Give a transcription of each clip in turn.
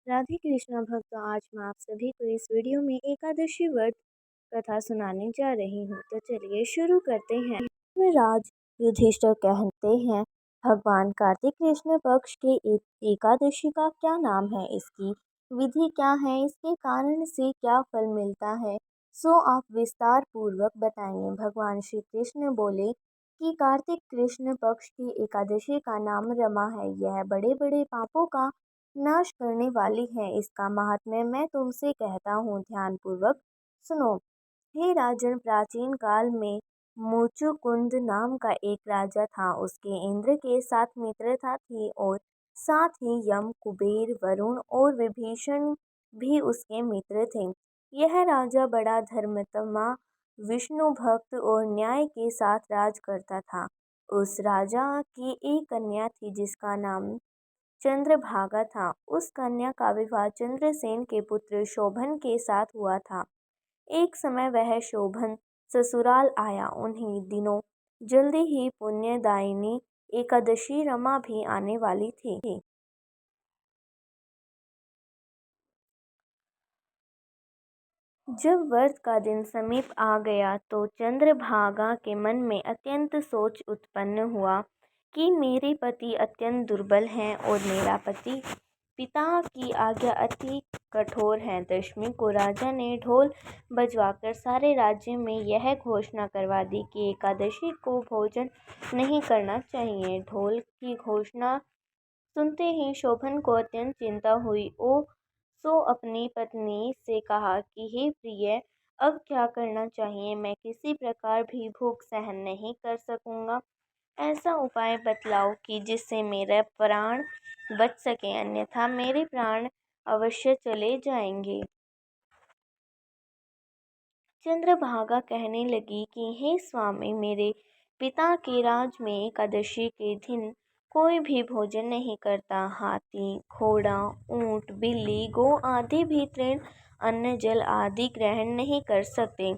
राधे कृष्णा भक्तों, आज मैं आप सभी को इस वीडियो में एकादशी व्रत कथा सुनाने जा रही हूँ। तो चलिए शुरू करते हैं। राज युधिष्ठिर कहते हैं, भगवान कार्तिक कृष्ण पक्ष के एकादशी का क्या नाम है, इसकी विधि क्या है, इसके कारण से क्या फल मिलता है, सो आप विस्तार पूर्वक बताएंगे। भगवान श्री कृष्ण बोले कि कार्तिक कृष्ण पक्ष की एकादशी का नाम रमा है। यह बड़े बड़े पापों का नाश करने वाली है। इसका महात्म्य मैं तुमसे कहता हूँ, ध्यान पूर्वक सुनो। हे राजन, प्राचीन काल में मुचुकुंद नाम का एक राजा था। उसके इंद्र के साथ मित्रता थी और साथ ही यम, कुबेर, वरुण और विभीषण भी उसके मित्र थे। यह राजा बड़ा धर्मात्मा, विष्णु भक्त और न्याय के साथ राज करता था। उस राजा की एक कन्या थी जिसका नाम चंद्रभागा था। उस कन्या का विवाह चंद्रसेन के पुत्र शोभन के साथ हुआ था। एक समय वह शोभन ससुराल आया। उन्हीं दिनों जल्दी ही पुण्यदायिनी एकादशी रमा भी आने वाली थी। जब व्रत का दिन समीप आ गया तो चंद्रभागा के मन में अत्यंत सोच उत्पन्न हुआ कि मेरे पति अत्यंत दुर्बल हैं और मेरा पिता की आज्ञा अति कठोर है। दशमी को राजा ने ढोल बजवाकर सारे राज्य में यह घोषणा करवा दी कि एकादशी को भोजन नहीं करना चाहिए। ढोल की घोषणा सुनते ही शोभन को अत्यंत चिंता हुई। सो अपनी पत्नी से कहा कि हे प्रिय, अब क्या करना चाहिए? मैं किसी प्रकार भी भूख सहन नहीं कर सकूंगा। ऐसा उपाय बतलाओ कि जिससे मेरे प्राण बच सके, अन्यथा मेरे प्राण अवश्य चले जाएंगे। चंद्रभागा कहने लगी कि हे स्वामी, मेरे पिता के राज में एकादशी के दिन कोई भी भोजन नहीं करता। हाथी, घोड़ा, ऊंट, बिल्ली, गौ आदि भी तृण अन्न जल आदि ग्रहण नहीं कर सकते।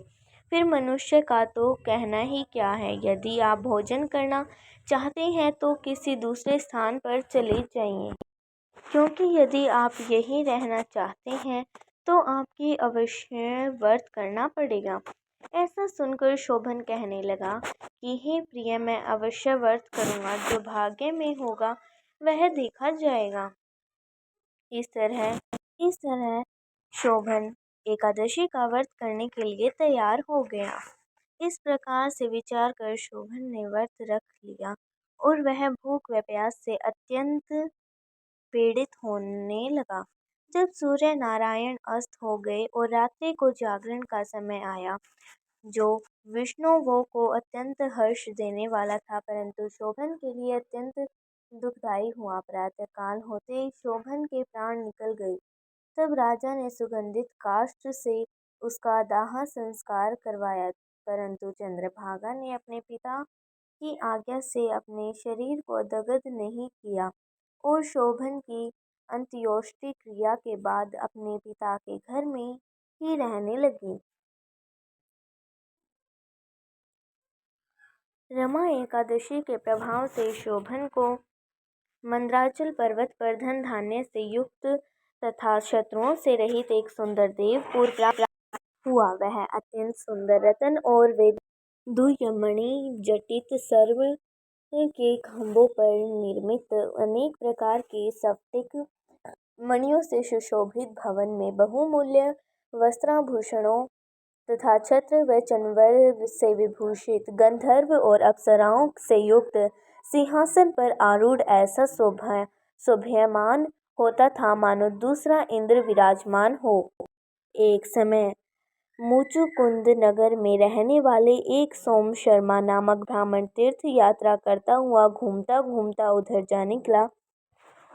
फिर मनुष्य का तो कहना ही क्या है। यदि आप भोजन करना चाहते हैं तो किसी दूसरे स्थान पर चले जाइए, क्योंकि यदि आप यहीं रहना चाहते हैं तो आपकी अवश्य व्रत करना पड़ेगा। ऐसा सुनकर शोभन कहने लगा कि हे प्रिय, मैं अवश्य व्रत करूंगा। जो भाग्य में होगा वह देखा जाएगा। इस तरह शोभन एकादशी का व्रत करने के लिए तैयार हो गया। इस प्रकार से विचार कर शोभन ने व्रत रख लिया और वह भूख व प्यास से अत्यंत पीड़ित होने लगा। जब सूर्य नारायण अस्त हो गए और रात्रि को जागरण का समय आया, जो विष्णुओं को अत्यंत हर्ष देने वाला था, परंतु शोभन के लिए अत्यंत दुखदायी हुआ। प्रातः काल होते ही शोभन के प्राण निकल गए। तब राजा ने सुगंधित काष्ठ से उसका दाह संस्कार करवाया, परंतु चंद्रभागा ने अपने पिता की आज्ञा से अपने शरीर को दग्ध नहीं किया और शोभन की अंत्योष्टि क्रिया के बाद अपने पिता के घर में ही रहने लगी। रमा एकादशी के प्रभाव से शोभन को मंद्राचल पर्वत पर धन धान्य से युक्त तथा शत्रुओं से रहित एक सुंदर देवपुर प्राप्त हुआ। वह अत्यंत सुंदर रतन और दुयमणि जटित सर्व के खंभों पर निर्मित अनेक प्रकार के स्फटिक मणियों से सुशोभित भवन में बहुमूल्य वस्त्राभूषणों तथा छत्र व चंवर से विभूषित गंधर्व और अप्सराओं से युक्त सिंहासन पर आरूढ़ ऐसा शोभायमान होता था मानो दूसरा इंद्र विराजमान हो। एक समय मुचुकुंद नगर में रहने वाले एक सोम शर्मा नामक ब्राह्मण तीर्थ यात्रा करता हुआ घूमता घूमता उधर जा निकला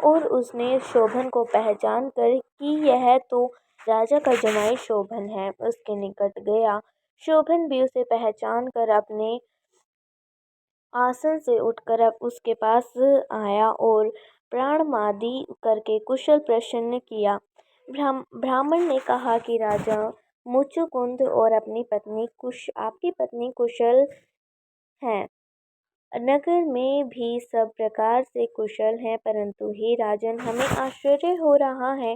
और उसने शोभन को पहचान कर कि यह तो राजा का जमाई शोभन है, उसके निकट गया। शोभन भी उसे पहचान कर अपने आसन से उठकर अब उसके पास आया और प्रणामादि करके कुशल प्रश्न किया। ब्राह्मण ने कहा कि राजा मुचुकुंद और आपकी पत्नी कुशल हैं। नगर में भी सब प्रकार से कुशल हैं, परंतु हे राजन, हमें आश्चर्य हो रहा है।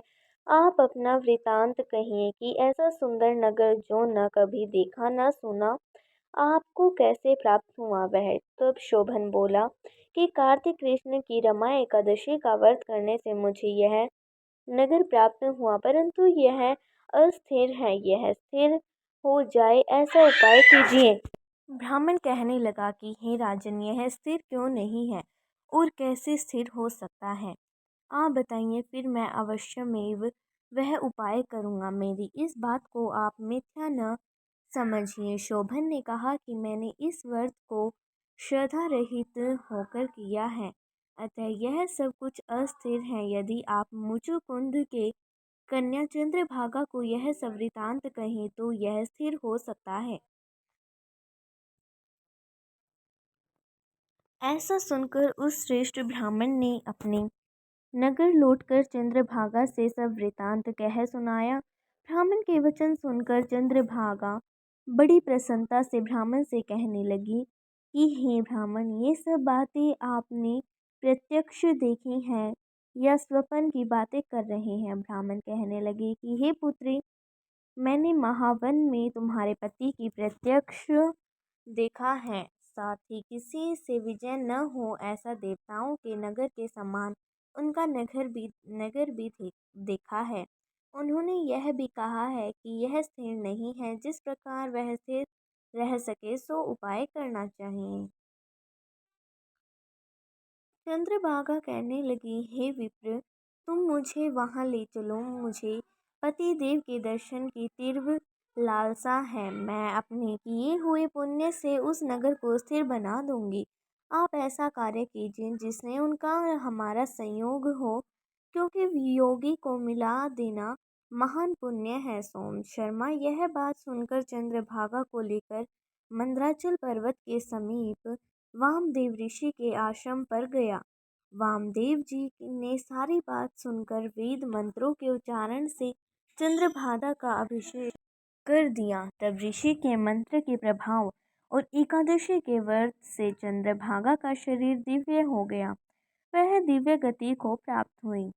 आप अपना वृतांत कहिए कि ऐसा सुंदर नगर जो न कभी देखा न सुना आपको कैसे प्राप्त हुआ। वह तब शोभन बोला कि कार्तिक कृष्ण की रमा एकादशी का व्रत करने से मुझे यह नगर प्राप्त हुआ, परंतु यह अस्थिर है। यह स्थिर हो जाए ऐसा उपाय कीजिए। ब्राह्मण कहने लगा कि हे राजन, यह स्थिर क्यों नहीं है और कैसे स्थिर हो सकता है, आप बताइए, फिर मैं अवश्यमेव वह उपाय करूँगा। मेरी इस बात को आप मिथ्या न समझिए। शोभन ने कहा कि मैंने इस व्रत को श्रद्धा रहित होकर किया है, अतः यह सब कुछ अस्थिर है। यदि आप मुचुकुंद के कन्या चंद्रभागा को यह सब वृतांत कहें तो यह स्थिर हो सकता है। ऐसा सुनकर उस श्रेष्ठ ब्राह्मण ने अपने नगर लौटकर चंद्रभागा से सब वृतांत कह सुनाया। ब्राह्मण के वचन सुनकर चंद्रभागा बड़ी प्रसन्नता से ब्राह्मण से कहने लगी कि हे ब्राह्मण, ये सब बातें आपने प्रत्यक्ष देखी हैं या स्वप्न की बातें कर रहे हैं। ब्राह्मण कहने लगे कि हे पुत्री, मैंने महावन में तुम्हारे पति की प्रत्यक्ष देखा है, साथ ही किसी से विजय न हो ऐसा देवताओं के नगर के समान उनका नगर भी देखा है। उन्होंने यह भी कहा है कि यह स्थिर नहीं है, जिस प्रकार वह स्थिर रह सके सो उपाय करना चाहिए। चंद्रभागा कहने लगी, हे विप्र, तुम मुझे वहाँ ले चलो। मुझे पति देव के दर्शन की तीव्र लालसा है। मैं अपने किए हुए पुण्य से उस नगर को स्थिर बना दूंगी। आप ऐसा कार्य कीजिए जिसने उनका हमारा संयोग हो, क्योंकि वियोगी को मिला देना महान पुण्य है। सोम शर्मा यह बात सुनकर चंद्रभागा को लेकर मंदराचल पर्वत के समीप वामदेव ऋषि के आश्रम पर गया। वामदेव जी ने सारी बात सुनकर वेद मंत्रों के उच्चारण से चंद्रभागा का अभिषेक कर दिया। तब ऋषि के मंत्र के प्रभाव और एकादशी के व्रत से चंद्रभागा का शरीर दिव्य हो गया। वह दिव्य गति को प्राप्त हुई।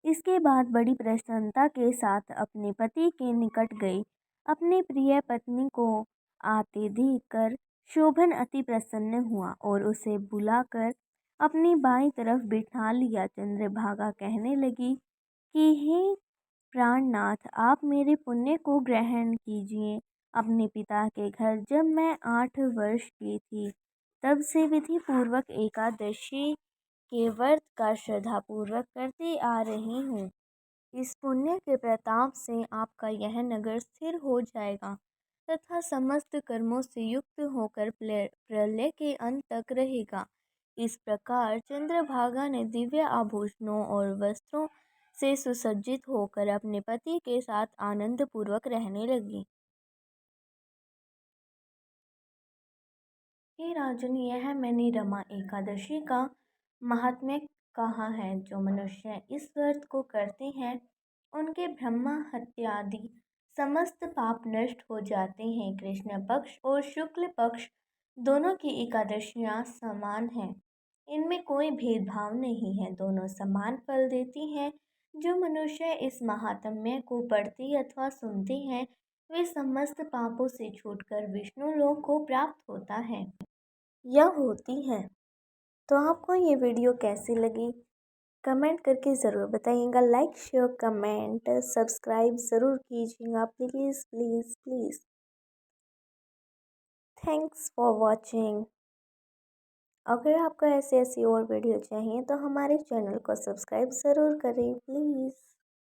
इसके बाद बड़ी प्रसन्नता के साथ अपने पति के निकट गई। अपने प्रिय पत्नी को आते देखकर शोभन अति प्रसन्न हुआ और उसे बुलाकर अपनी बाईं तरफ बिठा लिया। चंद्रभागा कहने लगी कि हे प्राणनाथ, आप मेरे पुण्य को ग्रहण कीजिए। अपने पिता के घर जब मैं 8 वर्ष की थी, तब से विधि पूर्वक एकादशी के व्रत का श्रद्धापूर्वक करती आ रही हूँ। इस पुण्य के प्रताप से आपका यह नगर स्थिर हो जाएगा तथा समस्त कर्मों से युक्त होकर प्रलय के अंत तक रहेगा। इस प्रकार चंद्रभागा ने दिव्य आभूषणों और वस्त्रों से सुसज्जित होकर अपने पति के साथ आनंद पूर्वक रहने लगी। हे राजन, यह मैंने रमा एकादशी का महात्म्य कहा है। जो मनुष्य इस व्रत को करते हैं उनके ब्रह्मा हत्यादि समस्त पाप नष्ट हो जाते हैं। कृष्ण पक्ष और शुक्ल पक्ष दोनों की एकादशियां समान हैं, इनमें कोई भेदभाव नहीं है, दोनों समान फल देती हैं। जो मनुष्य इस महात्म्य को पढ़ते अथवा सुनते हैं वे समस्त पापों से छूटकर विष्णु लोक को प्राप्त होता है या होती हैं। तो आपको ये वीडियो कैसी लगी कमेंट करके ज़रूर बताइएगा। लाइक शेयर कमेंट सब्सक्राइब ज़रूर कीजिएगा, please please please. Thanks for watching. अगर आपको ऐसी और वीडियो चाहिए तो हमारे चैनल को सब्सक्राइब ज़रूर करें प्लीज़।